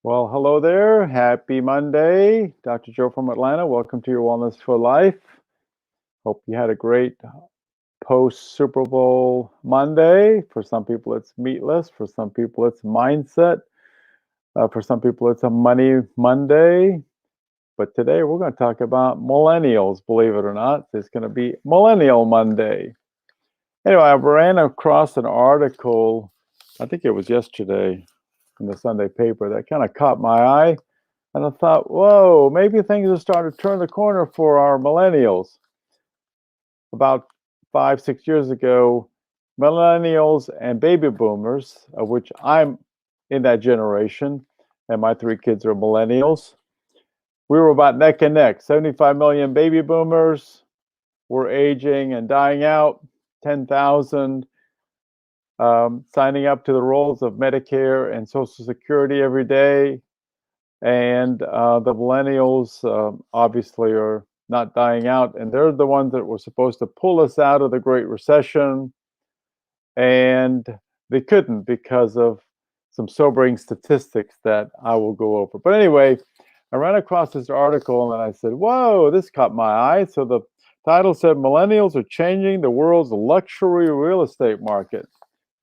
Well, hello there. Happy Monday. Dr. Joe from Atlanta. Welcome to Your Wellness for Life. Hope you had a great post Super Bowl Monday. For some people, it's meatless. For some people, it's mindset. For some people, it's a money Monday. But today, we're going to talk about millennials, believe it or not. It's going to be Millennial Monday. Anyway, I ran across an article, I think it was yesterday in the Sunday paper, that kind of caught my eye. And I thought, whoa, maybe things are starting to turn the corner for our millennials. About 5, 6 years ago, millennials and baby boomers, of which I'm in that generation, and my 3 kids are millennials, we were about neck and neck. 75 million baby boomers were aging and dying out, 10,000 signing up to the rolls of Medicare and Social Security every day. And the millennials obviously are not dying out, and they're the ones that were supposed to pull us out of the Great Recession, and they couldn't because of some sobering statistics that I will go over. But anyway, I ran across this article and I said, whoa, this caught my eye. So the title said, Millennials are changing the world's luxury real estate market.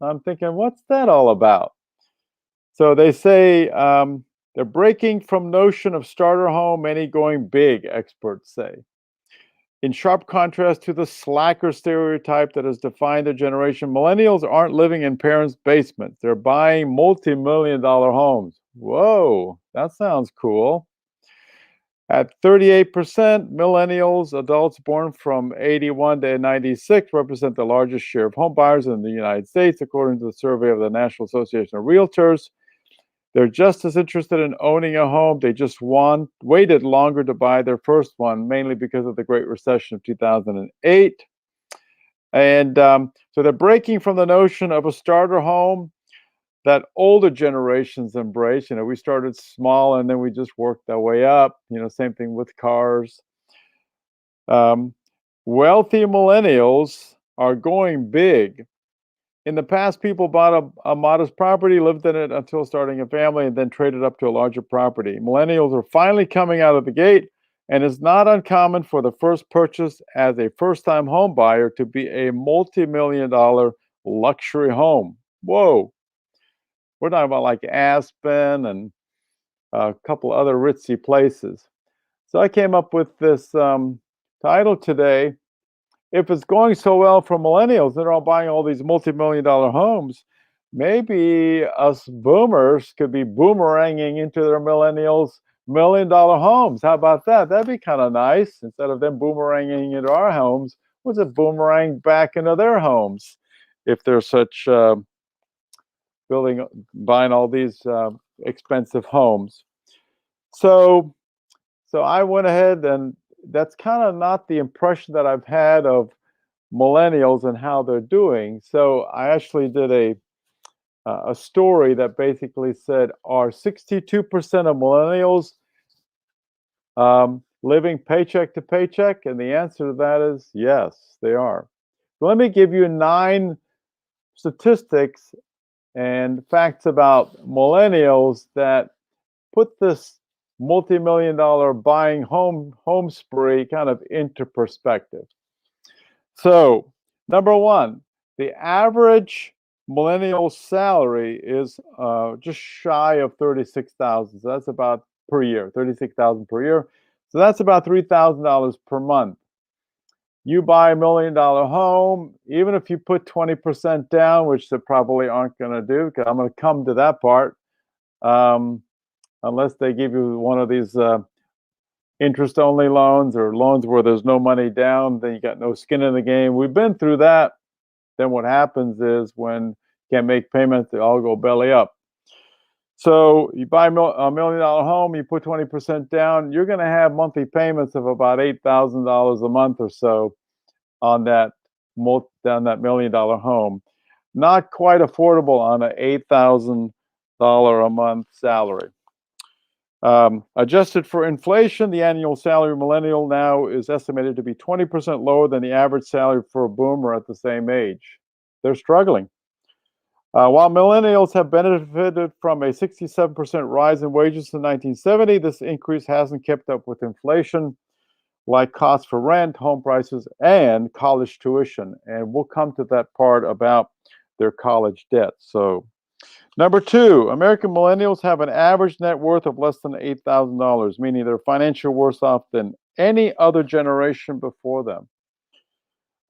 I'm thinking, what's that all about? So they say, they're breaking from notion of starter home, many going big, experts say. In sharp contrast to the slacker stereotype that has defined their generation, millennials aren't living in parents' basements. They're buying multi-million-dollar homes. Whoa, that sounds cool. At 38%, millennials, adults born from 81 to 96, represent the largest share of home buyers in the United States, according to the survey of the National Association of Realtors. They're just as interested in owning a home. They just waited longer to buy their first one, mainly because of the Great Recession of 2008. And so they're breaking from the notion of a starter home that older generations embrace. We started small and then we just worked our way up. Same thing with cars. Wealthy millennials are going big. In the past, people bought a modest property, lived in it until starting a family, and then traded up to a larger property. Millennials are finally coming out of the gate, and it's not uncommon for the first purchase as a first-time home buyer to be a multi-million-dollar luxury home. Whoa. We're talking about like Aspen and a couple other ritzy places. So I came up with this title today. If it's going so well for millennials, they're all buying all these multi-million-dollar homes, maybe us boomers could be boomeranging into their millennials million-dollar homes. How about that? That'd be kind of nice. Instead of them boomeranging into our homes, what's a boomerang back into their homes if they're such buying all these expensive homes. So I went ahead, and that's kind of not the impression that I've had of millennials and how they're doing. So I actually did a story that basically said, are 62% of millennials living paycheck to paycheck? And the answer to that is yes, they are. So let me give you 9 statistics and facts about millennials that put this multi-million-dollar buying home spree kind of into perspective. So, number 1, the average millennial salary is just shy of $36,000. So that's about per year, $36,000 per year. So that's about $3,000 per month. You buy a $1 million home, even if you put 20% down, which they probably aren't going to do, because I'm going to come to that part. Unless they give you one of these interest-only loans or loans where there's no money down, then you got no skin in the game. We've been through that. Then what happens is when you can't make payments, they all go belly up. So you buy a $1 million home, you put 20% down, you're going to have monthly payments of about $8,000 a month or so on that $1 million home. Not quite affordable on an $8,000 a month salary. Adjusted for inflation, the annual salary of millennial now is estimated to be 20% lower than the average salary for a boomer at the same age. They're struggling. While millennials have benefited from a 67% rise in wages since 1970, this increase hasn't kept up with inflation, like costs for rent, home prices, and college tuition. And we'll come to that part about their college debt. So, number two, American millennials have an average net worth of less than $8,000, meaning they're financially worse off than any other generation before them.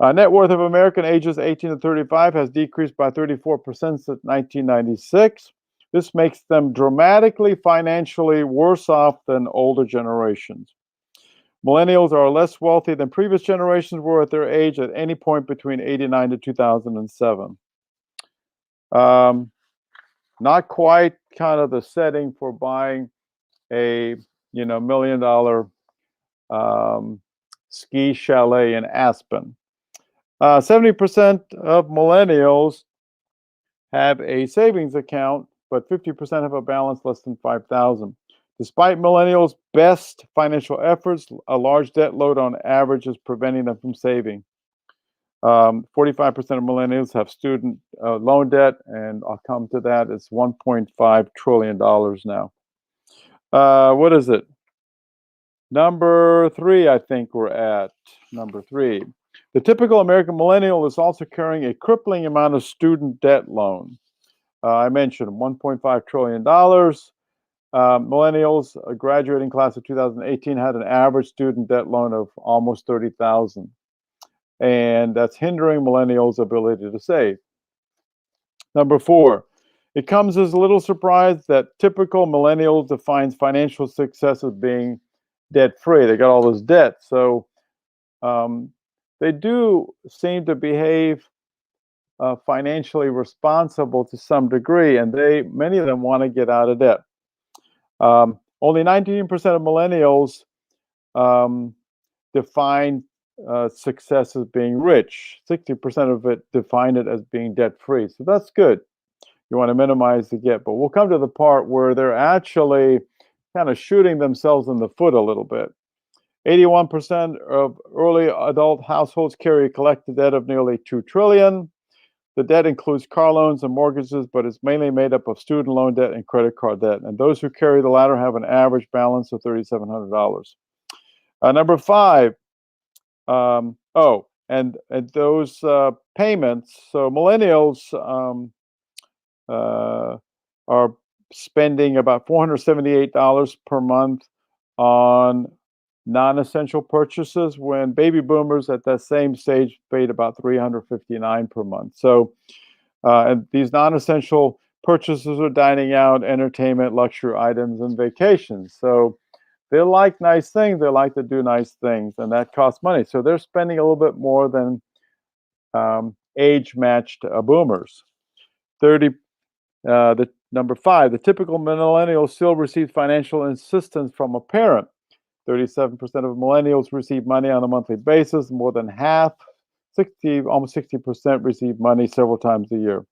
Net worth of American ages 18 to 35 has decreased by 34% since 1996. This makes them dramatically financially worse off than older generations. Millennials are less wealthy than previous generations were at their age at any point between 89 to 2007. Not quite kind of the setting for buying a $1 million ski chalet in Aspen. 70% of millennials have a savings account, but 50% have a balance less than $5,000. Despite millennials' best financial efforts, a large debt load on average is preventing them from saving. 45% of millennials have student loan debt, and I'll come to that. It's $1.5 trillion now. What is it? Number three, I think we're at. Number three. The typical American millennial is also carrying a crippling amount of student debt loan. I mentioned $1.5 trillion. Millennials, a graduating class of 2018, had an average student debt loan of almost $30,000. And that's hindering millennials' ability to save. Number four, it comes as a little surprise that typical millennial defines financial success as being debt-free. They got all this debt. So they do seem to behave financially responsible to some degree, and many of them want to get out of debt. Only 19% of millennials define success as being rich. 60% of it define it as being debt-free. So that's good. You want to minimize the debt, but we'll come to the part where they're actually kind of shooting themselves in the foot a little bit. 81% of early adult households carry a collective debt of nearly $2 trillion. The debt includes car loans and mortgages, but it's mainly made up of student loan debt and credit card debt. And those who carry the latter have an average balance of $3,700. Number five, and those payments. So millennials are spending about $478 per month on non-essential purchases, when baby boomers at that same stage paid about $359 per month. So, and these non-essential purchases are dining out, entertainment, luxury items, and vacations. So they like nice things. They like to do nice things, and that costs money. So they're spending a little bit more than age-matched boomers. Number five, the typical millennial still receives financial assistance from a parent. 37% of millennials receive money on a monthly basis. More than half, almost 60%, receive money several times a year.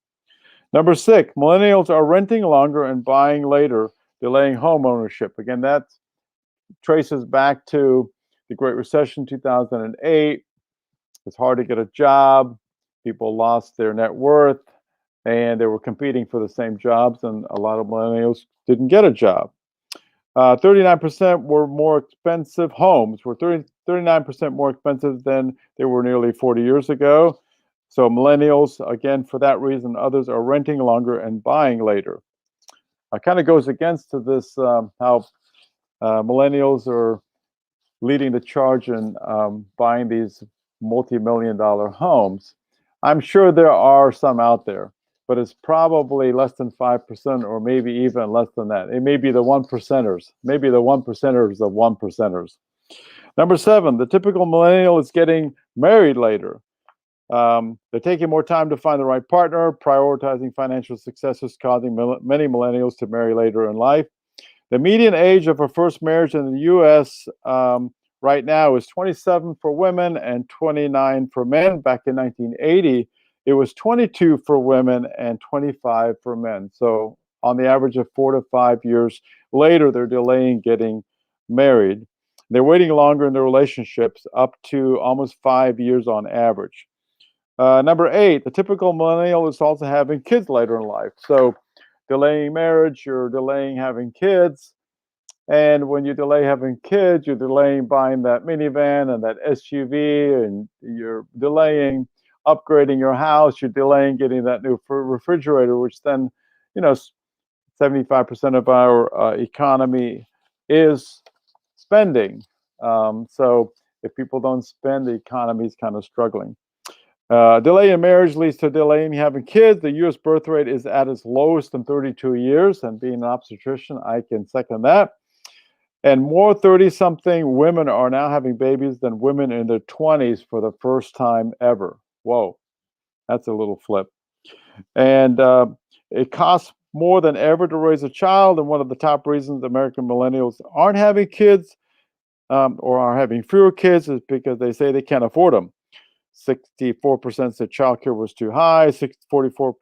Number six, millennials are renting longer and buying later, delaying home ownership. Again, that traces back to the Great Recession, 2008. It's hard to get a job. People lost their net worth, and they were competing for the same jobs, and a lot of millennials didn't get a job. 39% were more expensive. Homes were 39% more expensive than they were nearly 40 years ago. So millennials, again, for that reason, others are renting longer and buying later. It kind of goes against to this how millennials are leading the charge in buying these multi-million-dollar homes. I'm sure there are some out there, but it's probably less than 5%, or maybe even less than that. It may be the 1%ers, maybe the 1%ers of 1%ers. Number seven, the typical millennial is getting married later. They're taking more time to find the right partner. Prioritizing financial success is causing many millennials to marry later in life. The median age of a first marriage in the U.S. Right now is 27 for women and 29 for men. Back in 1980, it was 22 for women and 25 for men. So on the average of 4 to 5 years later, they're delaying getting married. They're waiting longer in their relationships, up to almost 5 years on average. Number 8, the typical millennial is also having kids later in life. So delaying marriage, you're delaying having kids. And when you delay having kids, you're delaying buying that minivan and that SUV, and you're delaying upgrading your house. You're delaying getting that new refrigerator, which then, you know, 75% of our economy is spending. So if people don't spend, the economy is kind of struggling. Delay in marriage leads to delay in having kids. The U.S. birth rate is at its lowest in 32 years. And being an obstetrician, I can second that. And more 30-something women are now having babies than women in their 20s for the first time ever. Whoa, that's a little flip. And it costs more than ever to raise a child. And one of the top reasons American millennials aren't having kids or are having fewer kids is because they say they can't afford them. 64% said childcare was too high. 44%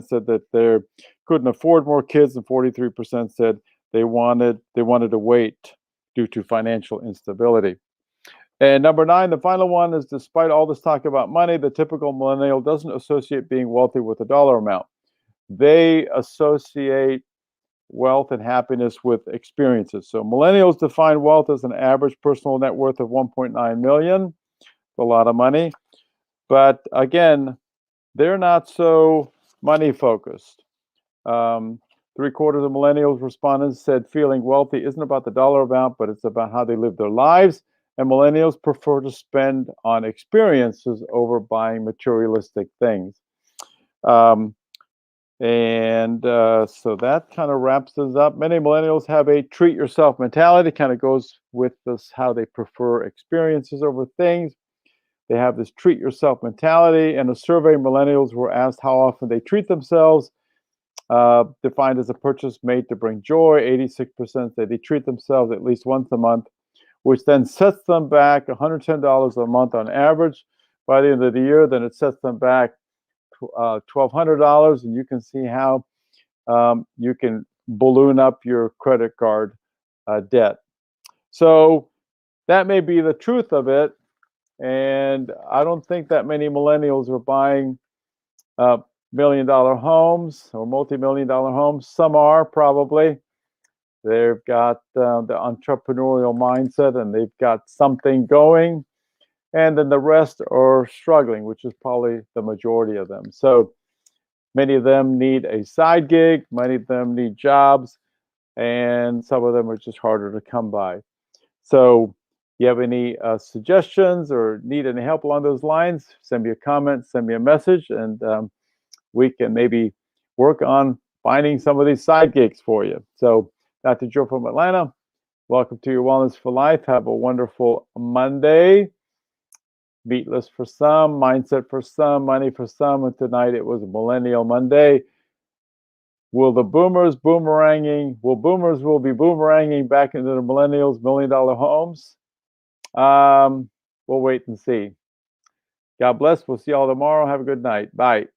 said that they couldn't afford more kids, and 43% said they wanted to wait due to financial instability. And number 9, the final one is, despite all this talk about money, the typical millennial doesn't associate being wealthy with a dollar amount. They associate wealth and happiness with experiences. So millennials define wealth as an average personal net worth of 1.9 million. A lot of money. But again, they're not so money focused. 3/4 of millennials respondents said feeling wealthy isn't about the dollar amount, but it's about how they live their lives. And millennials prefer to spend on experiences over buying materialistic things. So that kind of wraps this up. Many millennials have a treat yourself mentality, kind of goes with this, how they prefer experiences over things. They have this treat yourself mentality. And a survey, millennials were asked how often they treat themselves, defined as a purchase made to bring joy. 86% say they treat themselves at least once a month, which then sets them back $110 a month on average. By the end of the year, then it sets them back $1,200, and you can see how you can balloon up your credit card debt. So that may be the truth of it. And I don't think that many millennials are buying million-dollar homes or multi-million-dollar homes. Some are, probably. They've got the entrepreneurial mindset, and they've got something going. And then the rest are struggling, which is probably the majority of them. So many of them need a side gig. Many of them need jobs. And some of them are just harder to come by. So you have any suggestions or need any help along those lines, send me a comment, send me a message, and we can maybe work on finding some of these side gigs for you. So Dr. Joe from Atlanta, welcome to Your Wellness for Life. Have a wonderful Monday. Meatless for some, mindset for some, money for some, and tonight it was Millennial Monday. Will the boomers be boomeranging back into the millennials' million-dollar homes? We'll wait and see. God bless. We'll see y'all tomorrow. Have a good night. Bye.